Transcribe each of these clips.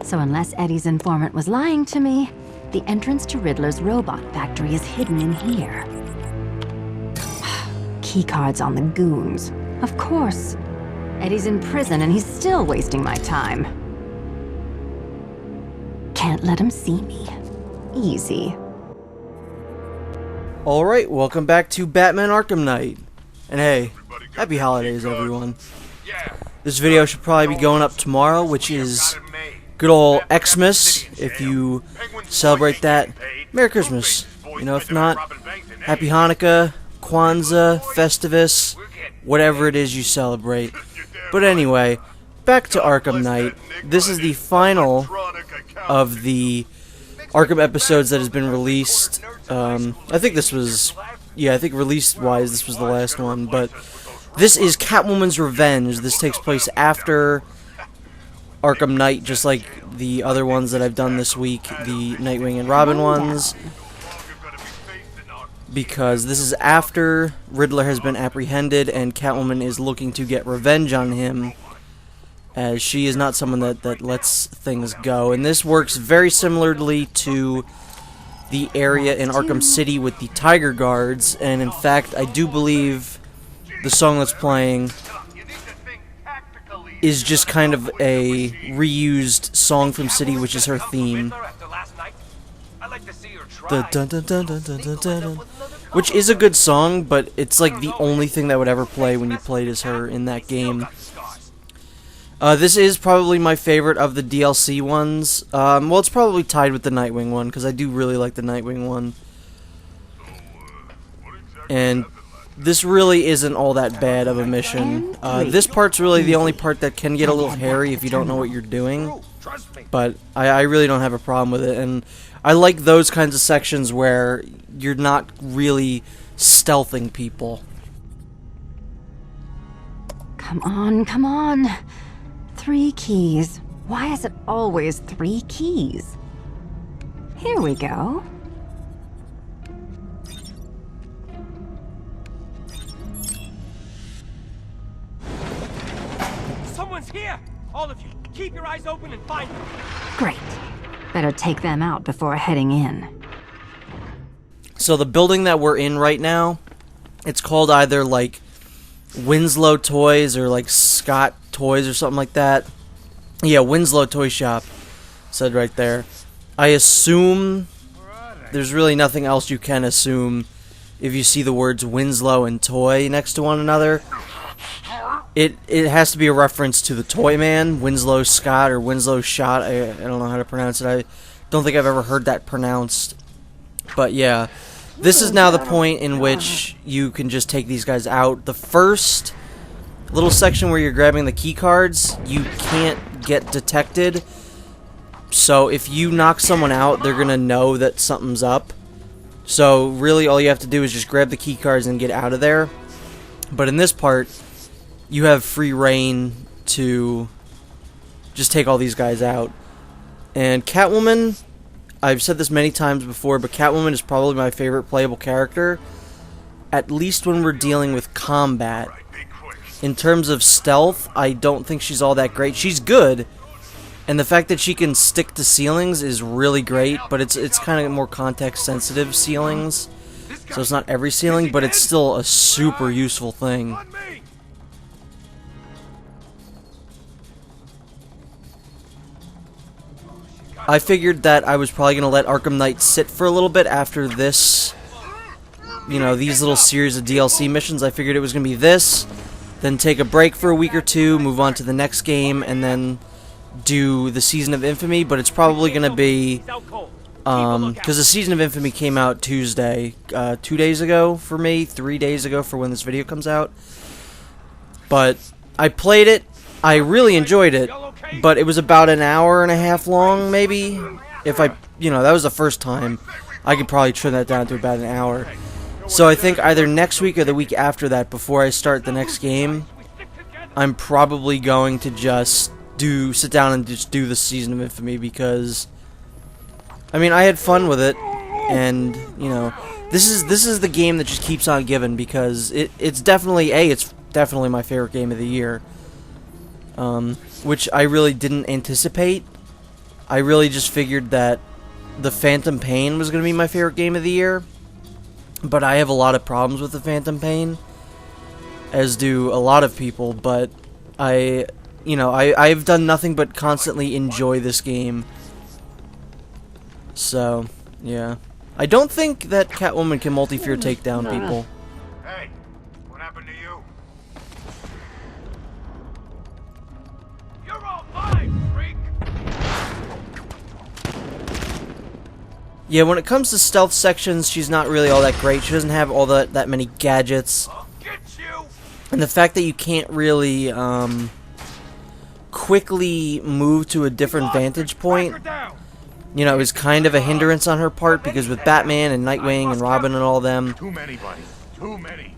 So unless Eddie's informant was lying to me, the entrance to Riddler's robot factory is hidden in here. Keycards on the goons. Of course. Eddie's in prison and he's still wasting my time. Can't let him see me. Easy. Alright, welcome back to Batman Arkham Knight. And hey, happy holidays everyone. This video should probably be going up tomorrow, which is good old Xmas. If you celebrate that, Merry Christmas. You know, if not, Happy Hanukkah, Kwanzaa, Festivus, whatever it is you celebrate. But anyway, back to Arkham Knight. This is the final of the Arkham episodes that has been released. I think this was, I think release-wise this was the last one, but this is Catwoman's Revenge. This takes place after Arkham Knight, just like the other ones that I've done this week, the Nightwing and Robin ones, because this is after Riddler has been apprehended and Catwoman is looking to get revenge on him, as she is not someone that lets things go. And this works very similarly to the area in Arkham City with the Tiger Guards, and in fact, I do believe the song that's playing is just kind of a reused song from City, which is her theme. The dun dun dun dun dun dun dun dun, which is a good song, but it's like the only thing that would ever play when you played as her in that game. This is probably my favorite of the DLC ones. Well, it's probably tied with the Nightwing one, because I do really like the Nightwing one. And this really isn't all that bad of a mission. This part's really the only part that can get a little hairy if you don't know what you're doing. But I really don't have a problem with it. And I like those kinds of sections where you're not really stealthing people. Come on, come on. 3 keys. Why is it always 3 keys? Here we go. Someone's here! All of you, keep your eyes open and find them. Great. Better take them out before heading in. So the building that we're in right now, it's called either like Winslow Toys or like Scott Toys or something like that. Yeah, Winslow Toy Shop said right there. I assume there's really nothing else you can assume if you see the words Winslow and Toy next to one another. It has to be a reference to the Toy Man, Winslow Scott or Winslow Shot. I don't know how to pronounce it. I don't think I've ever heard that pronounced. But yeah, this is now the point in which you can just take these guys out. The first little section where you're grabbing the key cards, you can't get detected. So if you knock someone out, they're gonna know that something's up. So really all you have to do is just grab the key cards and get out of there. But in this part, you have free reign to just take all these guys out. And Catwoman, I've said this many times before, but Catwoman is probably my favorite playable character, at least when we're dealing with combat. In terms of stealth, I don't think she's all that great. She's good, and the fact that she can stick to ceilings is really great, but it's kind of more context-sensitive ceilings, so it's not every ceiling, but it's still a super useful thing. I figured that I was probably going to let Arkham Knight sit for a little bit after this, you know, these little series of DLC missions. I figured it was going to be this, then take a break for a week or two, move on to the next game, and then do the Season of Infamy, but it's probably going to be, because the Season of Infamy came out Tuesday, 2 days ago for me, 3 days ago for when this video comes out. But I played it, I really enjoyed it, but it was about an hour and a half long, maybe. If I, that was the first time. I could probably trim that down to about an hour. So I think either next week or the week after that, before I start the next game, I'm probably going to just sit down and just do the Season of Infamy, because I mean, I had fun with it, and this is the game that just keeps on giving, because it's definitely my favorite game of the year, which I really didn't anticipate. I really just figured that the Phantom Pain was going to be my favorite game of the year. But I have a lot of problems with the Phantom Pain, as do a lot of people, but I've done nothing but constantly enjoy this game. So, yeah. I don't think that Catwoman can multi-fear take down people. Hey, what happened to you? You're all mine, freak! Yeah, when it comes to stealth sections, she's not really all that great. She doesn't have all that many gadgets. I'll get you! And the fact that you can't really quickly move to a different vantage point, you know, is kind of a hindrance on her part, because with Batman and Nightwing and Robin and all them, Too many, buddy. Too many.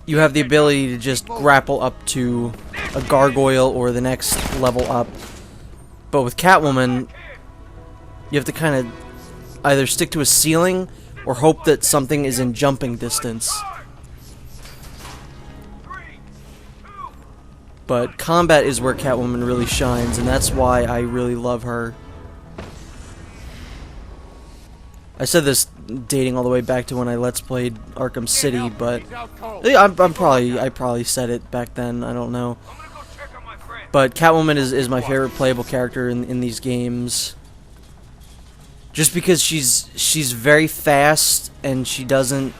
you have the ability to just grapple up to a gargoyle or the next level up. But with Catwoman, you have to kind of either stick to a ceiling or hope that something is in jumping distance. But combat is where Catwoman really shines, and that's why I really love her. I said this dating all the way back to when I Let's Played Arkham City, but I probably said it back then, I don't know. But Catwoman is my favorite playable character in these games. Just because she's very fast, and she doesn't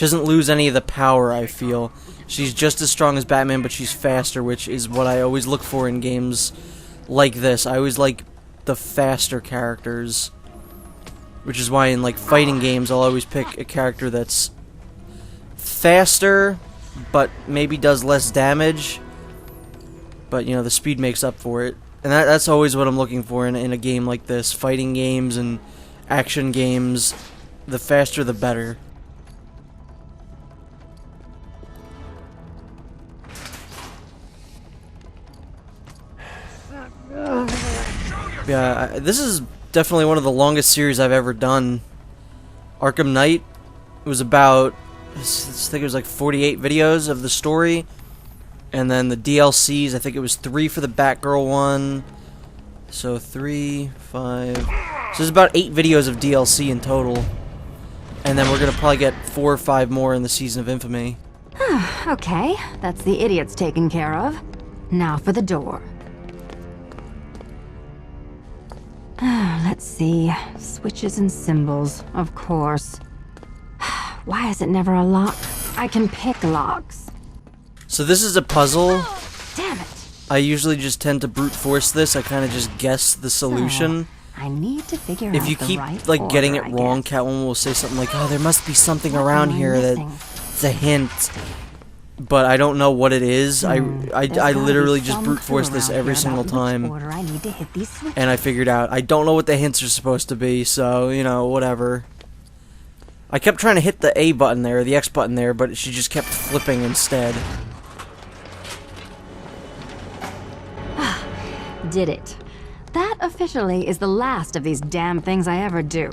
lose any of the power, I feel. She's just as strong as Batman, but she's faster, which is what I always look for in games like this. I always like the faster characters. Which is why in like fighting games I'll always pick a character that's faster, but maybe does less damage. But you know, the speed makes up for it. And that's always what I'm looking for in a game like this. Fighting games and action games, the faster the better. Yeah, this is definitely one of the longest series I've ever done. Arkham Knight was about, I think it was like 48 videos of the story, and then the DLCs, I think it was 3 for the Batgirl one, so 3, 5, so there's about 8 videos of DLC in total, and then we're gonna probably get 4 or 5 more in the Season of Infamy. Okay, that's the idiots taken care of. Now for the door. Let's see. Switches and symbols, of course. Why is it never a lock? I can pick locks. So this is a puzzle. Damn it. I usually just tend to brute force this. I kind of just guess the solution. I need to figure out If you the keep right like getting it order, I wrong, guess. Catwoman will say something like, "Oh, there must be something What around am I here missing? that's a hint." But I don't know what it is. I There's gotta be literally just some brute clue force this around every here single about which time. order I need to hit these switches. And I figured out, I don't know what the hints are supposed to be, so, you know, whatever. I kept trying to hit the A button there, the X button there, but she just kept flipping instead. Did it. That officially is the last of these damn things I ever do.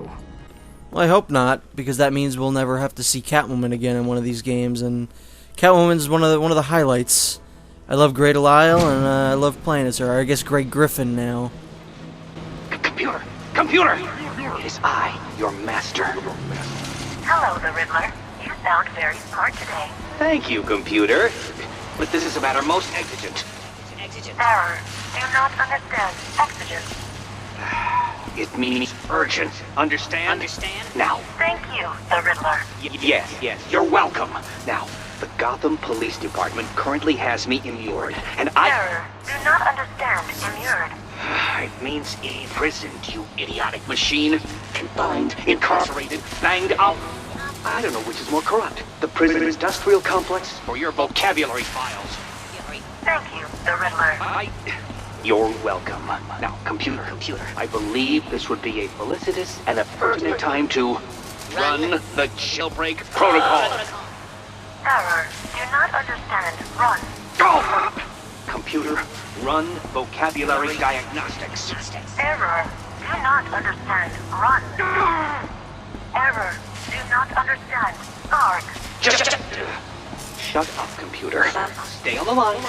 Well, I hope not, because that means we'll never have to see Catwoman again in one of these games, and Catwoman's one of the highlights. I love Grey Delisle, and I love playing as her. I guess Grey Griffin now. Computer! Computer! It is I, your master. Hello, the Riddler. You sound very smart today. Thank you, computer. But this is a matter most exigent. Error. Do not understand. Exigent. It means urgent. Understand? Now. Thank you, the Riddler. Yes, you're welcome. Now, the Gotham Police Department currently has me immured, and Error. Do not understand. Immured. It means imprisoned, you idiotic machine. Confined, incarcerated, banged up. I don't know which is more corrupt. The prison industrial complex or your vocabulary files. Thank you, the Riddler. You're welcome. Now, computer, I believe this would be a felicitous and a pertinent time to run the jailbreak protocol. Error. Do not understand. Run. Go! Computer, run vocabulary diagnostics. Error. Do not understand. Run. Error. Do not understand. Guard. Shut up, computer. Stay on the line.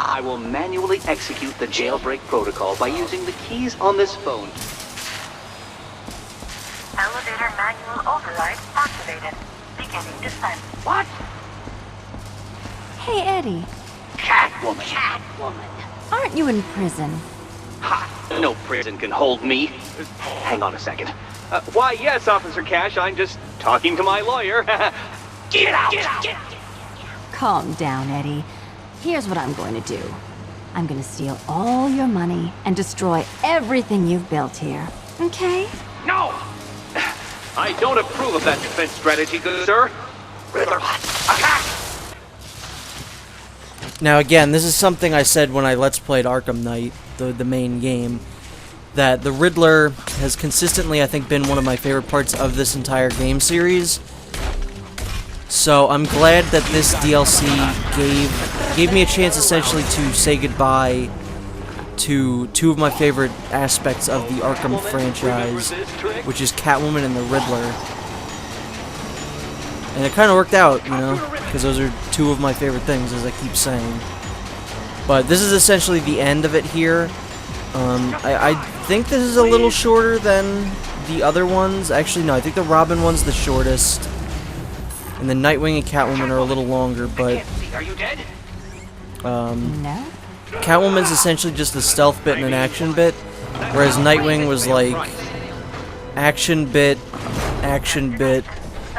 I will manually execute the jailbreak protocol by using the keys on this phone. Manual override activated. Beginning descent. What? Hey, Eddie, Catwoman. aren't you in prison? Ha! No prison can hold me. Hang on a second. Why, yes, Officer Cash, I'm just talking to my lawyer. Get out! Get out! Calm down, Eddie. Here's what I'm going to do. I'm going to steal all your money and destroy everything you've built here. Okay? No! I don't approve of that defense strategy, good sir. Riddler, attack! Now again, this is something I said when I Let's Played Arkham Knight, the main game, that the Riddler has consistently, I think, been one of my favorite parts of this entire game series. So I'm glad that this DLC gave me a chance essentially to say goodbye to two of my favorite aspects of the Arkham franchise, which is Catwoman and the Riddler. And it kind of worked out, you know, because those are two of my favorite things, as I keep saying. But this is essentially the end of it here. I think this is a little shorter than the other ones. Actually, no, I think the Robin one's the shortest. And the Nightwing and Catwoman are a little longer, but... Are you dead? No? Catwoman's essentially just a stealth bit and an action bit, whereas Nightwing was like action bit,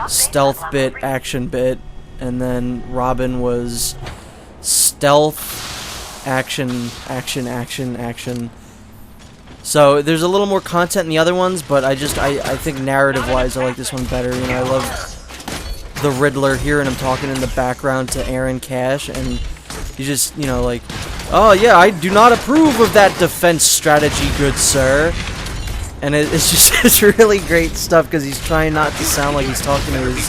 stealth bit, action bit, and then Robin was stealth, action. So there's a little more content in the other ones, but I think narrative-wise I like this one better. You know, I love the Riddler here, and I'm talking in the background to Aaron Cash, and he's just, you know, like, oh yeah, I do not approve of that defense strategy, good sir. And it's just it's really great stuff because he's trying not to sound like he's talking to his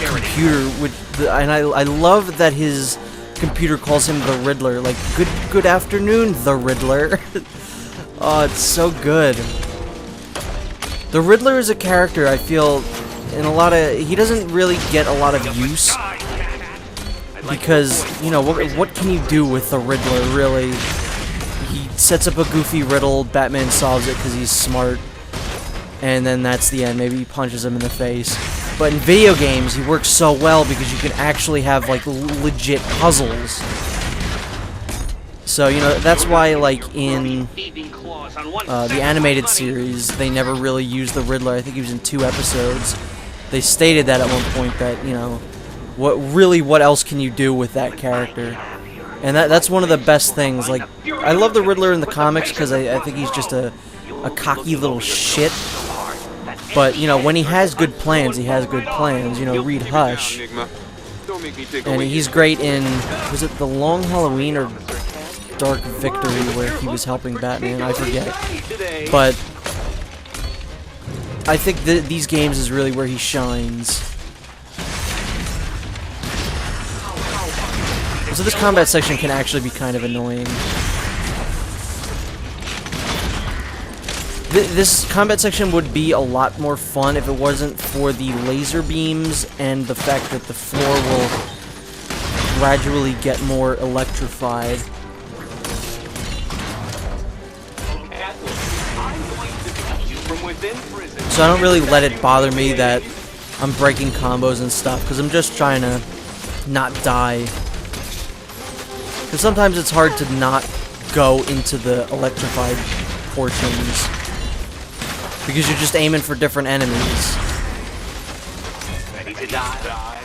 computer. And I love that his computer calls him the Riddler. Like, good afternoon, the Riddler. Oh, it's so good. The Riddler is a character I feel in a lot of... He doesn't really get a lot of use. Because, you know, what can you do with the Riddler, really? He sets up a goofy riddle, Batman solves it because he's smart, and then that's the end. Maybe he punches him in the face. But in video games, he works so well because you can actually have, like, legit puzzles. So, you know, that's why, like, in the animated series, they never really used the Riddler. I think he was in 2 episodes. They stated that at one point that, you know, what else can you do with that character? And that's one of the best things. Like, I love the Riddler in the comics because I think he's just a cocky little shit. But, you know, when he has good plans, he has good plans. You know, read Hush. And he's great in, was it The Long Halloween or Dark Victory, where he was helping Batman? I forget. But I think these games is really where he shines. So this combat section can actually be kind of annoying. This combat section would be a lot more fun if it wasn't for the laser beams and the fact that the floor will gradually get more electrified. So I don't really let it bother me that I'm breaking combos and stuff, because I'm just trying to not die. Because sometimes it's hard to not go into the electrified portions. Because you're just aiming for different enemies. Ready to die.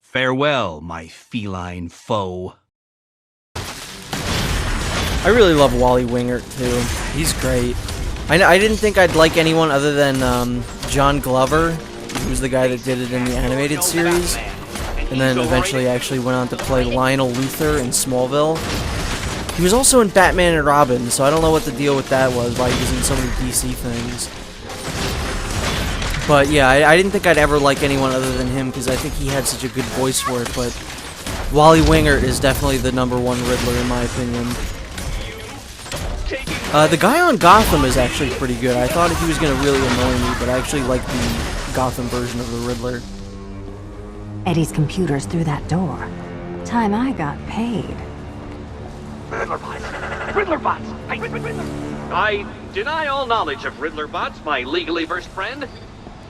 Farewell, my feline foe. I really love Wally Wingert too. He's great. I didn't think I'd like anyone other than John Glover, who was the guy that did it in the animated series, and then eventually actually went on to play Lionel Luthor in Smallville. He was also in Batman and Robin, so I don't know what the deal with that was, why he was in so many DC things. But yeah, I didn't think I'd ever like anyone other than him because I think he had such a good voice for it, but Wally Wingert is definitely the #1 Riddler in my opinion. The guy on Gotham is actually pretty good. I thought he was going to really annoy me, but I actually like the Gotham version of the Riddler. Eddie's computer's through that door. Time I got paid. Riddler bots! Riddler bots! I deny all knowledge of Riddler bots, my legally versed friend.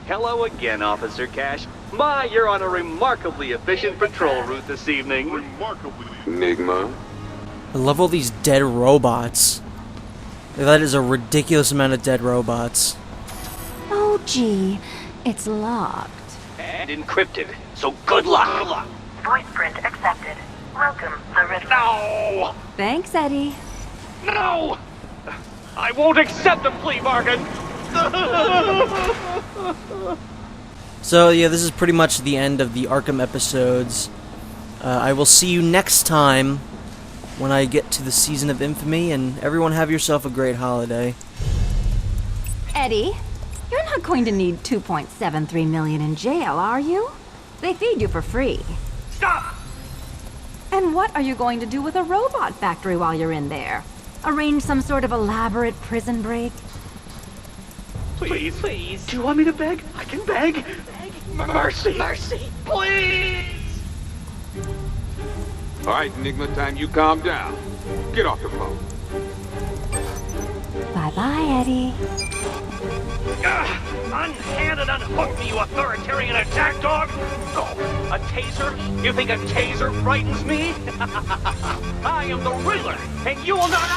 Hello again, Officer Cash. My, you're on a remarkably efficient patrol route this evening. Nygma. I love all these dead robots. That is a ridiculous amount of dead robots. Oh, gee. It's locked. And encrypted. So good luck. Voice print accepted. Welcome, the Riddler. No! Thanks, Eddie. No! I won't accept a plea bargain! So yeah, this is pretty much the end of the Arkham episodes. I will see you next time when I get to the Season of Infamy, and everyone have yourself a great holiday. Eddie, you're not going to need $2.73 million in jail, are you? They feed you for free. Stop! And what are you going to do with a robot factory while you're in there? Arrange some sort of elaborate prison break? Please, please. Do you want me to beg? I can beg. Mercy, mercy, please! All right, Nygma, time you calm down. Get off the phone. Bye-bye, Eddie. Unhand and unhook me, you authoritarian attack dog! Oh, a taser? You think a taser frightens me? I am the Riddler, and you will not...